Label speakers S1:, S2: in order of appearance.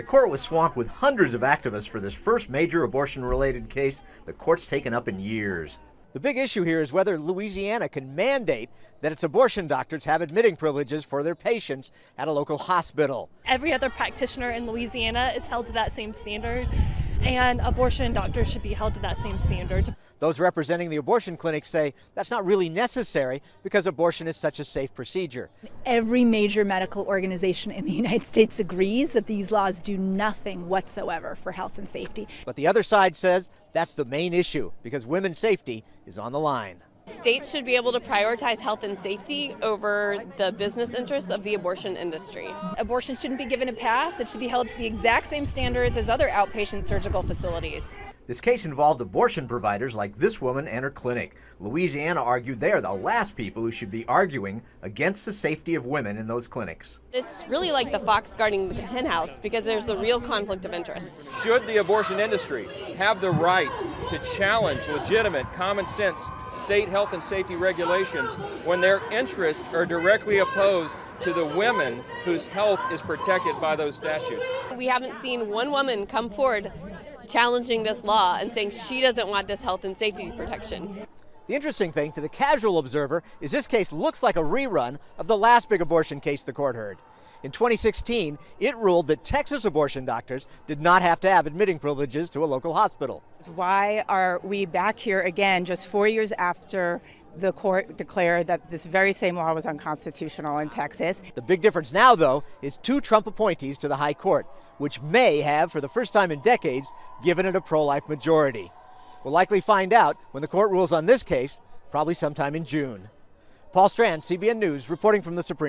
S1: The court was swamped with hundreds of activists for this first major abortion-related case the court's taken up in years.
S2: The big issue here is whether Louisiana can mandate that its abortion doctors have admitting privileges for their patients at a local hospital.
S3: Every other practitioner in Louisiana is held to that same standard, and abortion doctors should be held to that same standard.
S2: Those representing the abortion clinics say that's not really necessary because abortion is such a safe procedure.
S4: Every major medical organization in the United States agrees that these laws do nothing whatsoever for health and safety.
S2: But the other side says that's the main issue because women's safety is on the line.
S5: States should be able to prioritize health and safety over the business interests of the abortion industry.
S6: Abortion shouldn't be given a pass. It should be held to the exact same standards as other outpatient surgical facilities.
S1: This case involved abortion providers like this woman and her clinic. Louisiana argued they are the last people who should be arguing against the safety of women in those clinics.
S5: It's really like the fox guarding the hen house because there's a real conflict of interest.
S7: Should the abortion industry have the right to challenge legitimate, common sense state health and safety regulations when their interests are directly opposed to the women whose health is protected by those statutes?
S5: We haven't seen one woman come forward challenging this law and saying she doesn't want this health and safety protection.
S2: The interesting thing to the casual observer is this case looks like a rerun of the last big abortion case the court heard. In 2016, it ruled that Texas abortion doctors did not have to have admitting privileges to a local hospital.
S8: Why are we back here again just 4 years after the court declared that this very same law was unconstitutional in Texas?
S2: The big difference now, though, is 2 Trump appointees to the high court, which may have, for the first time in decades, given it a pro-life majority. We'll likely find out when the court rules on this case, probably sometime in June. Paul Strand, CBN News, reporting from the Supreme Court.